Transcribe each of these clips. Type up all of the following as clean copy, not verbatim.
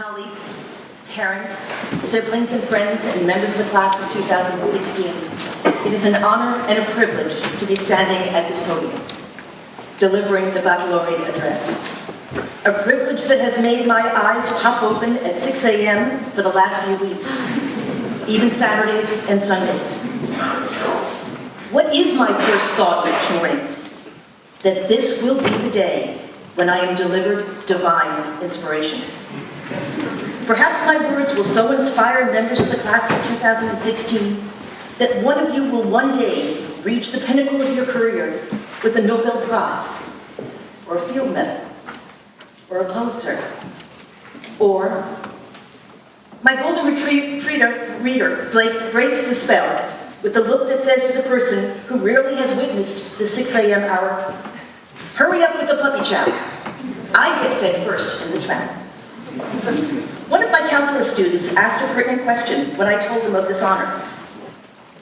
colleagues, parents, siblings and friends, and members of the class of 2016, it is an honor and a privilege to be standing at this podium, delivering the baccalaureate address. A privilege that has made my eyes pop open at 6 a.m. for the last few weeks, even Saturdays and Sundays. What is my first thought each morning? That this will be the day when I am delivered divine inspiration. Perhaps my words will so inspire members of the class of 2016 that one of you will one day reach the pinnacle of your career with a Nobel Prize, or a field medal, or a Pulitzer, or my golden reader breaks the spell with the look that says to the person who rarely has witnessed the 6 a.m. hour, "Hurry up with the puppy chow. I get fed first in this family." One of my calculus students asked a pertinent question when I told them of this honor.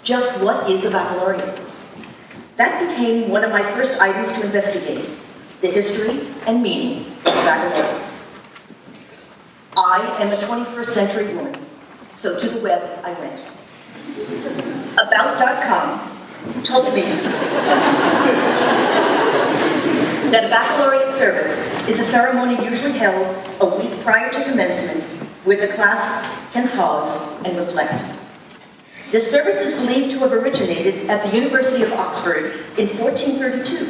Just what is a baccalaureate? That became one of my first items to investigate, the history and meaning of the baccalaureate. I am a 21st century woman, so to the web I went. About.com told me that a baccalaureate service is a ceremony usually held a week prior to commencement where the class can pause and reflect. This service is believed to have originated at the University of Oxford in 1432,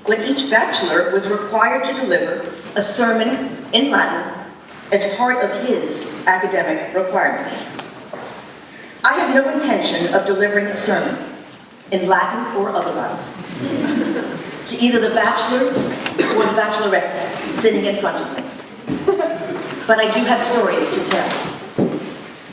when each bachelor was required to deliver a sermon in Latin as part of his academic requirements. I have no intention of delivering a sermon, in Latin or otherwise, to either the bachelors or the bachelorettes sitting in front of me. But I do have stories to tell.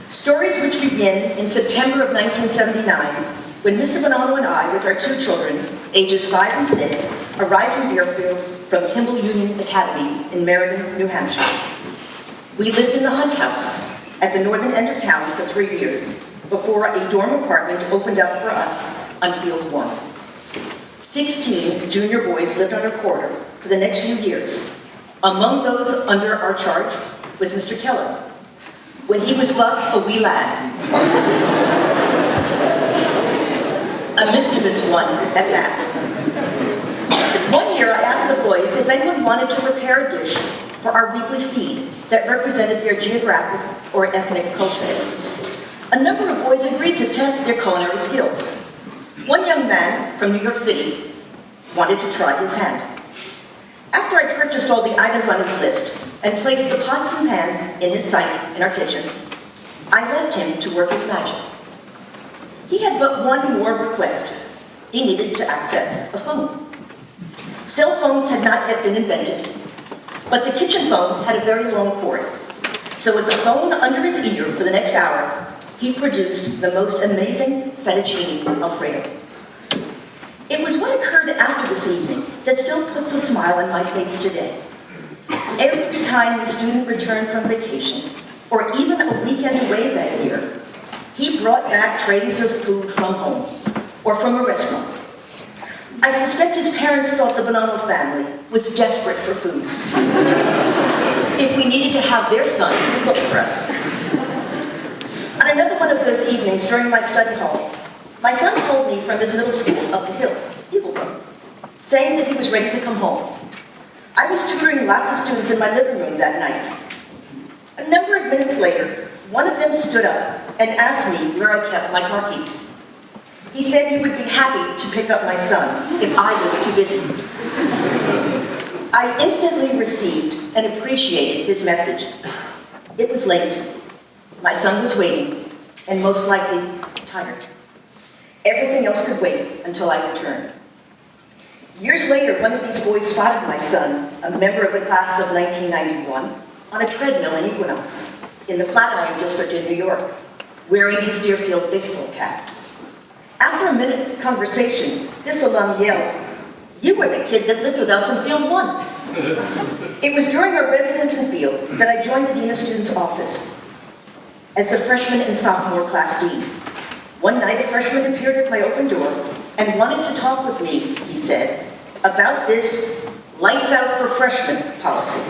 Stories which begin in September of 1979, when Mr. Bonanno and I, with our two children, ages 5 and 6, arrived in Deerfield from Kimball Union Academy in Meriden, New Hampshire. We lived in the Hunt House at the northern end of town for 3 years, before a dorm apartment opened up for us on Field 1. 16 junior boys lived on our quarter for the next few years. Among those under our charge was Mr. Keller, when he was but a wee lad. A mischievous one at that. One year I asked the boys if anyone wanted to prepare a dish for our weekly feed that represented their geographic or ethnic culture. A number of boys agreed to test their culinary skills. One young man from New York City wanted to try his hand. After I purchased all the items on his list and placed the pots and pans in his sight in our kitchen, I left him to work his magic. He had but one more request. He needed to access a phone. Cell phones had not yet been invented, but the kitchen phone had a very long cord. So with the phone under his ear for the next hour, he produced the most amazing fettuccine Alfredo. It was what occurred after this evening that still puts a smile on my face today. Every time the student returned from vacation, or even a weekend away that year, he brought back trays of food from home, or from a restaurant. I suspect his parents thought the Bonanno family was desperate for food. If we needed to have their son cook for us. On another one of those evenings during my study hall, my son called me from his middle school up the hill, Eaglebrook, saying that he was ready to come home. I was tutoring lots of students in my living room that night. A number of minutes later, one of them stood up and asked me where I kept my car keys. He said he would be happy to pick up my son if I was too busy. I instantly received and appreciated his message. It was late. My son was waiting, and most likely tired. Everything else could wait until I returned. Years later, one of these boys spotted my son, a member of the class of 1991, on a treadmill in Equinox, in the Flatiron District in New York, wearing his Deerfield baseball cap. After a minute conversation, this alum yelled, "You were the kid that lived with us in Field 1. It was during our residence in Field that I joined the Dean of Students' office as the freshman and sophomore class dean. One night, a freshman appeared at my open door and wanted to talk with me, he said, about this lights out for freshmen policy.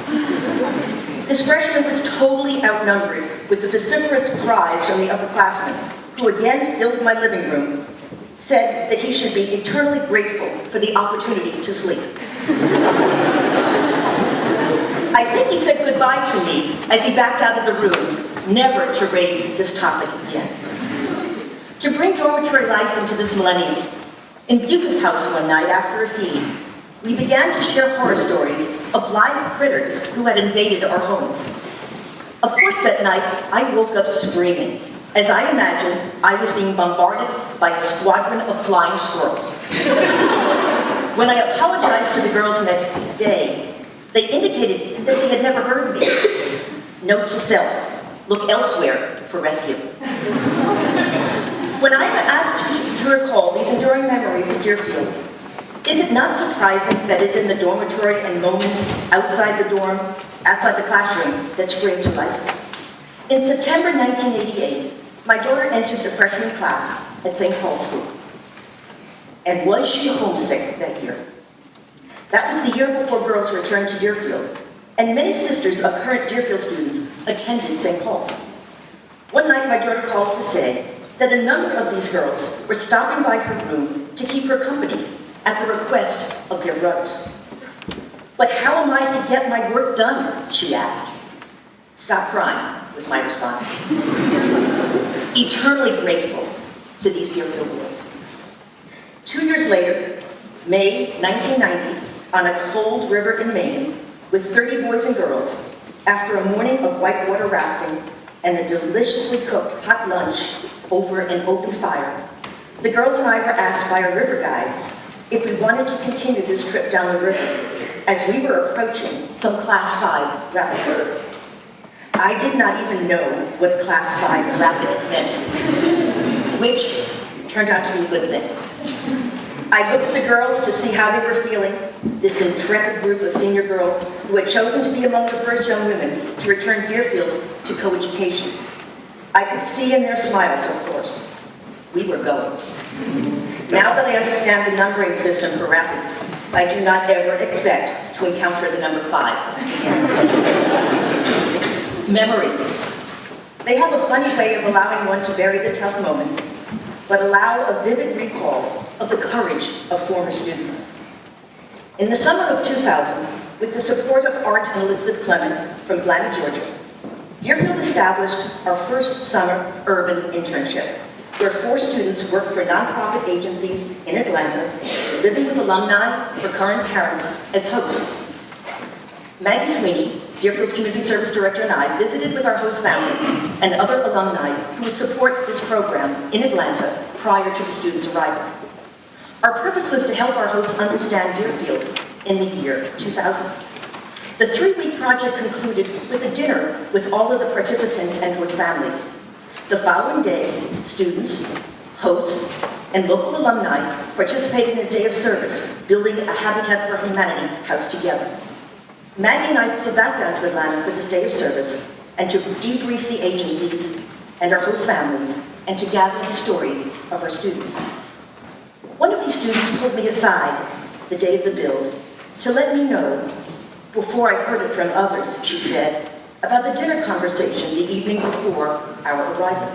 This freshman was totally outnumbered with the vociferous cries from the upperclassmen, who again filled my living room, said that he should be eternally grateful for the opportunity to sleep. I think he said goodbye to me as he backed out of the room, never to raise this topic again. To bring dormitory life into this millennium, in Buca's house one night after a feed, we began to share horror stories of live critters who had invaded our homes. Of course, that night, I woke up screaming, as I imagined I was being bombarded by a squadron of flying squirrels. When I apologized to the girls next day, they indicated that they had never heard me. Note to self, look elsewhere for rescue. When I am asked to recall these enduring memories of Deerfield, is it not surprising that it's in the dormitory and moments outside the dorm, outside the classroom, that spring to life? In September 1988, my daughter entered the freshman class at St. Paul's School. And was she homesick that year? That was the year before girls returned to Deerfield, and many sisters of current Deerfield students attended St. Paul's. One night, my daughter called to say that a number of these girls were stopping by her room to keep her company at the request of their brothers. "But how am I to get my work done?" she asked. "Stop crying," was my response. Eternally grateful to these Deerfield boys. 2 years later, May 1990, on a cold river in Maine, with 30 boys and girls, after a morning of whitewater rafting and a deliciously cooked hot lunch over an open fire, the girls and I were asked by our river guides if we wanted to continue this trip down the river, as we were approaching some Class 5 rapids. I did not even know what Class 5 rapid meant, which turned out to be a good thing. I looked at the girls to see how they were feeling, this intrepid group of senior girls who had chosen to be among the first young women to return Deerfield to coeducation. I could see in their smiles, of course, we were going. Now that I understand the numbering system for rapids, I do not ever expect to encounter the number 5 again. Memories. They have a funny way of allowing one to bury the tough moments, but allow a vivid recall of the courage of former students. In the summer of 2000, with the support of Art and Elizabeth Clement from Atlanta, Georgia, Deerfield established our first summer urban internship, where 4 students worked for nonprofit agencies in Atlanta, living with alumni or current parents as hosts. Maggie Sweeney, Deerfield's Community Service Director, and I visited with our host families and other alumni who would support this program in Atlanta prior to the students' arrival. Our purpose was to help our hosts understand Deerfield in the year 2000. The 3-week project concluded with a dinner with all of the participants and host families. The following day, students, hosts, and local alumni participated in a day of service, building a Habitat for Humanity house together. Maggie and I flew back down to Atlanta for this day of service and to debrief the agencies and our host families and to gather the stories of our students. One of these students pulled me aside the day of the build to let me know, before I heard it from others, she said, about the dinner conversation the evening before our arrival.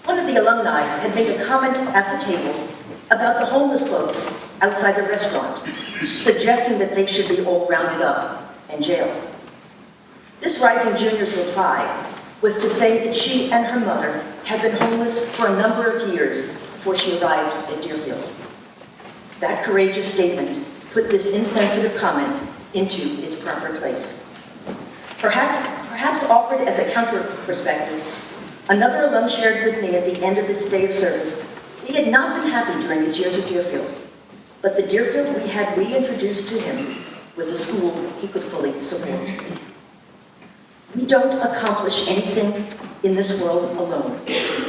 One of the alumni had made a comment at the table about the homeless folks outside the restaurant, suggesting that they should be all rounded up and jailed. This rising junior's reply was to say that she and her mother had been homeless for a number of years before she arrived at Deerfield. That courageous statement put this insensitive comment into its proper place. Perhaps offered as a counter perspective, another alum shared with me at the end of this day of service, he had not been happy during his years at Deerfield, but the Deerfield we had reintroduced to him was a school he could fully support. We don't accomplish anything in this world alone,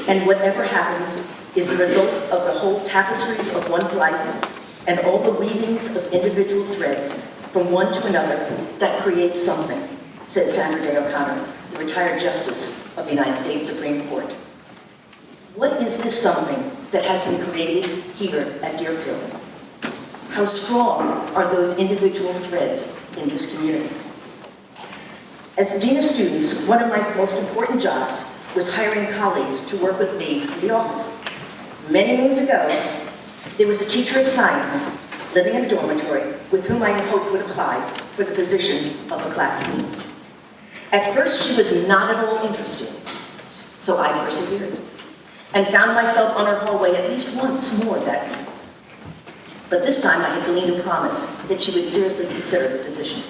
and whatever happens is the result of the whole tapestries of one's life and all the weavings of individual threads from one to another that create something, said Sandra Day O'Connor, the retired Justice of the United States Supreme Court. What is this something that has been created here at Deerfield? How strong are those individual threads in this community? As Dean of Students, one of my most important jobs was hiring colleagues to work with me in the office. Many moons ago, there was a teacher of science living in a dormitory with whom I had hoped would apply for the position of a class dean. At first, she was not at all interested, so I persevered and found myself on her hallway at least once more that week. But this time I had gleaned a promise that she would seriously consider the position,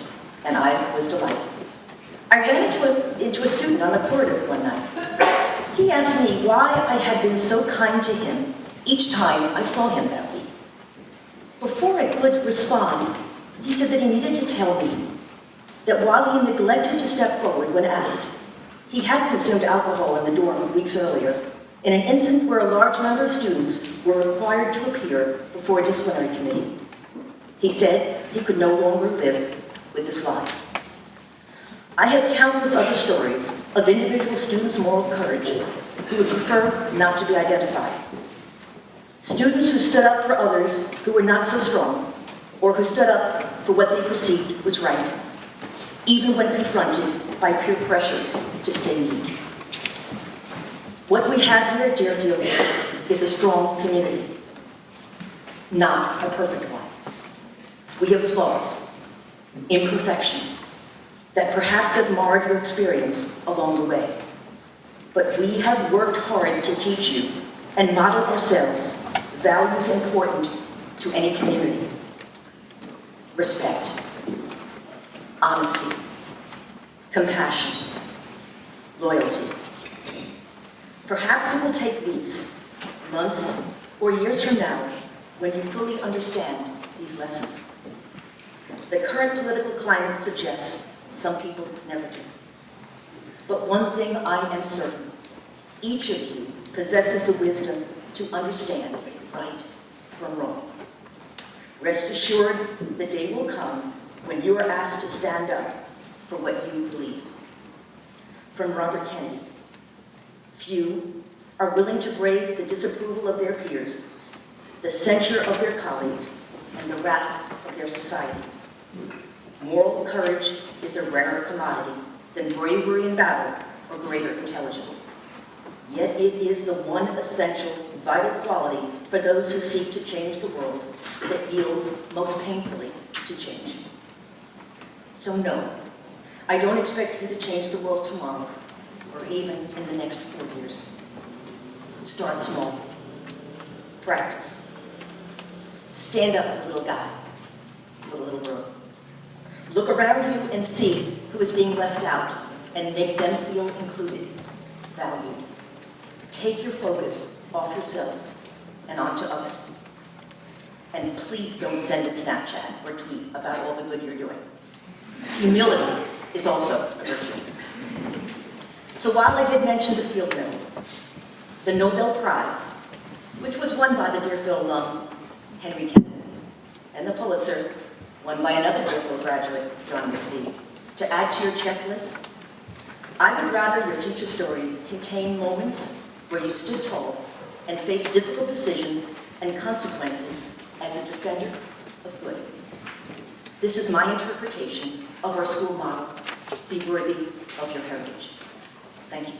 and I was delighted. I ran into a student on the corridor one night. He asked me why I had been so kind to him each time I saw him that week. Before I could respond, he said that he needed to tell me that while he neglected to step forward when asked, he had consumed alcohol in the dorm weeks earlier, in an incident where a large number of students were required to appear before a disciplinary committee. He said he could no longer live with this lie. I have countless other stories of individual students' moral courage who would prefer not to be identified. Students who stood up for others who were not so strong, or who stood up for what they perceived was right, even when confronted by peer pressure to stay mute. What we have here at Deerfield is a strong community, not a perfect one. We have flaws, imperfections, that perhaps have marred your experience along the way. But we have worked hard to teach you and model ourselves values important to any community. Respect, honesty, compassion, loyalty. Perhaps it will take weeks, months, or years from now when you fully understand these lessons. The current political climate suggests some people never do. But one thing I am certain, each of you possesses the wisdom to understand right from wrong. Rest assured, the day will come when you are asked to stand up for what you believe. From Robert Kennedy, few are willing to brave the disapproval of their peers, the censure of their colleagues, and the wrath of their society. Moral courage is a rarer commodity than bravery in battle or greater intelligence. Yet it is the one essential, vital quality for those who seek to change the world that yields most painfully to change. So no, I don't expect you to change the world tomorrow or even in the next 4 years. Start small. Practice. Stand up for the little guy, for the little girl. Look around you and see who is being left out and make them feel included, valued. Take your focus off yourself and onto others. And please don't send a Snapchat or tweet about all the good you're doing. Humility is also a virtue. So while I did mention the Field Medal, the Nobel Prize, which was won by the Deerfield alum, Henry Kennedy, and the Pulitzer, won by another Deerfield graduate, John McPhee, to add to your checklist, I would rather your future stories contain moments where you stood tall and faced difficult decisions and consequences as a defender of good. This is my interpretation of our school motto, be worthy of your heritage. Thank you.